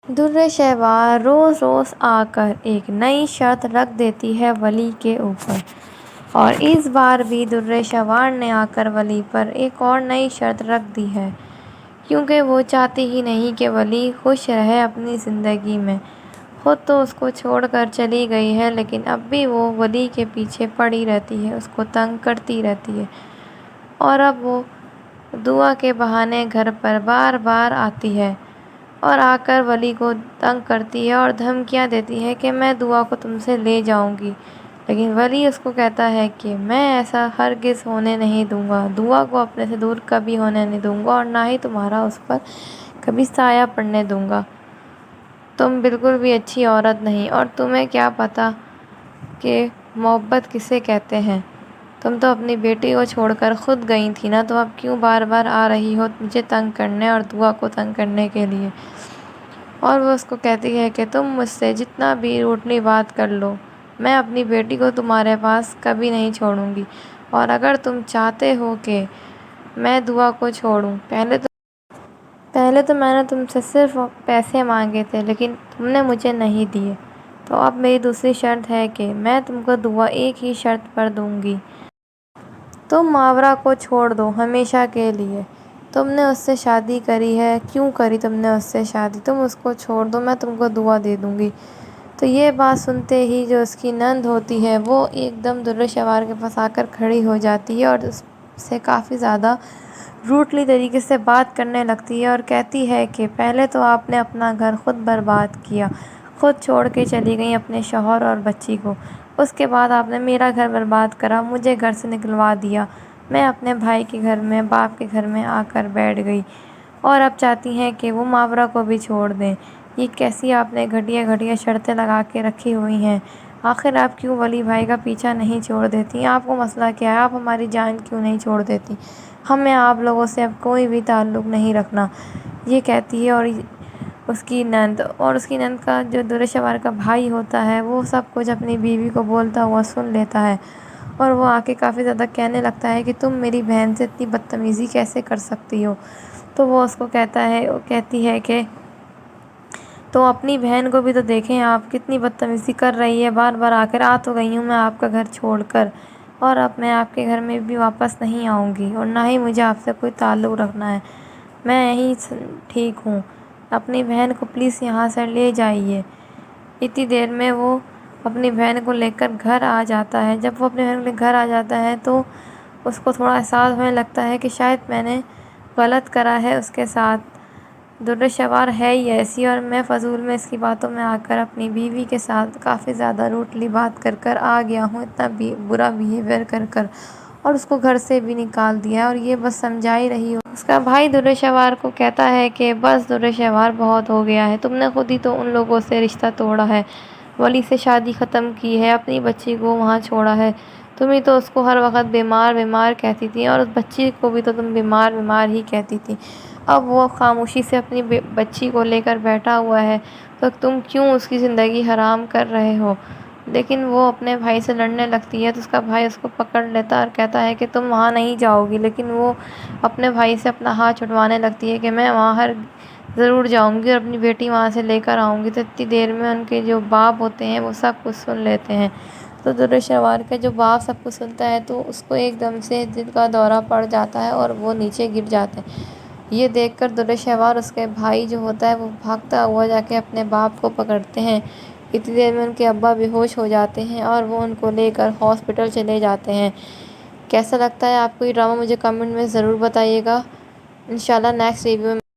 درِ شہوار روز روز آ کر ایک نئی شرط رکھ دیتی ہے ولی کے اوپر، اور اس بار بھی درِ شہوار نے آ کر ولی پر ایک اور نئی شرط رکھ دی ہے، کیونکہ وہ چاہتی ہی نہیں کہ ولی خوش رہے اپنی زندگی میں۔ خود تو اس کو چھوڑ کر چلی گئی ہے، لیکن اب بھی وہ ولی کے پیچھے پڑی رہتی ہے، اس کو تنگ کرتی رہتی ہے، اور اب وہ دعا کے بہانے گھر پر بار بار آتی ہے اور آ کر ولی کو تنگ کرتی ہے اور دھمکیاں دیتی ہے کہ میں دعا کو تم سے لے جاؤں گی، لیکن ولی اس کو کہتا ہے کہ میں ایسا ہرگز ہونے نہیں دوں گا، دعا کو اپنے سے دور کبھی ہونے نہیں دوں گا، اور نہ ہی تمہارا اس پر کبھی سایہ پڑنے دوں گا۔ تم بالکل بھی اچھی عورت نہیں، اور تمہیں کیا پتہ کہ محبت کسے کہتے ہیں؟ تم تو اپنی بیٹی کو چھوڑ کر خود گئی تھی نا، تو اب کیوں بار بار آ رہی ہو مجھے تنگ کرنے اور دعا کو تنگ کرنے کے لیے؟ اور وہ اس کو کہتی ہے کہ تم مجھ سے جتنا بھی روٹلی بات کر لو، میں اپنی بیٹی کو تمہارے پاس کبھی نہیں چھوڑوں گی، اور اگر تم چاہتے ہو کہ میں دعا کو چھوڑوں، پہلے تو میں نے تم سے صرف پیسے مانگے تھے، لیکن تم نے مجھے نہیں دیے، تو اب میری دوسری شرط ہے کہ میں تم کو دعا ایک ہی شرط پر دوں گی۔ تم ماورا کو چھوڑ دو ہمیشہ کے لیے۔ تم نے اس سے شادی کری ہے، کیوں کری تم نے اس سے شادی؟ تم اس کو چھوڑ دو، میں تم کو دعا دے دوں گی۔ تو یہ بات سنتے ہی جو اس کی نند ہوتی ہے وہ ایک دم درِ شہوار کے پاس آ کر کھڑی ہو جاتی ہے اور اس سے کافی زیادہ روٹلی طریقے سے بات کرنے لگتی ہے اور کہتی ہے کہ پہلے تو آپ نے اپنا گھر خود برباد کیا، خود چھوڑ کے چلی گئی اپنے شوہر اور بچی کو، اس کے بعد آپ نے میرا گھر برباد کرا، مجھے گھر سے نکلوا دیا، میں اپنے بھائی کے گھر میں، باپ کے گھر میں آ کر بیٹھ گئی، اور اب چاہتی ہیں کہ وہ ماورا کو بھی چھوڑ دیں۔ یہ کیسی آپ نے گھٹیا گھٹیا شرطیں لگا کے رکھی ہوئی ہیں؟ آخر آپ کیوں ولی بھائی کا پیچھا نہیں چھوڑ دیتی؟ آپ کو مسئلہ کیا ہے؟ آپ ہماری جان کیوں نہیں چھوڑ دیتی؟ ہمیں آپ لوگوں سے اب کوئی بھی تعلق نہیں رکھنا، یہ کہتی ہے۔ اور اس کی نند کا جو درِ شہوار کا بھائی ہوتا ہے وہ سب کچھ اپنی بیوی کو بولتا ہوا سن لیتا ہے، اور وہ آ کے کافی زیادہ کہنے لگتا ہے کہ تم میری بہن سے اتنی بدتمیزی کیسے کر سکتی ہو؟ تو وہ اس کو کہتی ہے کہ تو اپنی بہن کو بھی تو دیکھیں، آپ کتنی بدتمیزی کر رہی ہے، بار بار آ کر آ تو گئی ہوں میں آپ کا گھر چھوڑ کر، اور اب میں آپ کے گھر میں بھی واپس نہیں آؤں گی، اور نہ ہی مجھے آپ سے کوئی تعلق رکھنا ہے، میں یہیں ٹھیک ہوں، اپنی بہن کو پلیز یہاں سے لے جائیے۔ اتنی دیر میں وہ اپنی بہن کو لے کر گھر آ جاتا ہے۔ جب وہ اپنی بہن کے گھر آ جاتا ہے تو اس کو تھوڑا احساس ہونے لگتا ہے کہ شاید میں نے غلط کرا ہے اس کے ساتھ، درِ شہوار ہے ہی ایسی، اور میں فضول میں اس کی باتوں میں آ کر اپنی بیوی کے ساتھ کافی زیادہ روٹلی بات کر آ گیا ہوں، اتنا برا بیہیویئر کر، اور اس کو گھر سے بھی نکال دیا ہے، اور یہ بس سمجھا ہی رہی ہو۔ اس کا بھائی درِ شہوار کو کہتا ہے کہ بس درِ شہوار بہت ہو گیا ہے، تم نے خود ہی تو ان لوگوں سے رشتہ توڑا ہے، ولی سے شادی ختم کی ہے، اپنی بچی کو وہاں چھوڑا ہے، تم ہی تو اس کو ہر وقت بیمار بیمار کہتی تھی، اور اس بچی کو بھی تو تم بیمار بیمار ہی کہتی تھی۔ اب وہ خاموشی سے اپنی بچی کو لے کر بیٹھا ہوا ہے، تو تم کیوں اس کی زندگی حرام کر رہے ہو؟ لیکن وہ اپنے بھائی سے لڑنے لگتی ہے تو اس کا بھائی اس کو پکڑ لیتا ہے اور کہتا ہے کہ تم وہاں نہیں جاؤ گی، لیکن وہ اپنے بھائی سے اپنا ہاتھ چھڑوانے لگتی ہے کہ میں وہاں ضرور جاؤں گی اور اپنی بیٹی وہاں سے لے کر آؤں گی۔ تو اتنی دیر میں ان کے جو باپ ہوتے ہیں وہ سب کچھ سن لیتے ہیں، تو درِ شہوار کا جو باپ سب کچھ سنتا ہے تو اس کو ایک دم سے دل کا دورہ پڑ جاتا ہے اور وہ نیچے گر جاتے ہیں۔ یہ دیکھ کر درِ شہوار اس کے بھائی جو ہوتا ہے وہ بھاگتا ہوا جا کے اپنے باپ کو پکڑتے ہیں۔ اتنی دیر میں ان کے ابا بے ہوش ہو جاتے ہیں اور وہ ان کو لے کر ہاسپٹل چلے جاتے ہیں۔ کیسا لگتا ہے آپ کو یہ ڈرامہ؟ مجھے کمنٹ میں ضرور بتائیے گا۔ انشاءاللہ نیکسٹ ریویو میں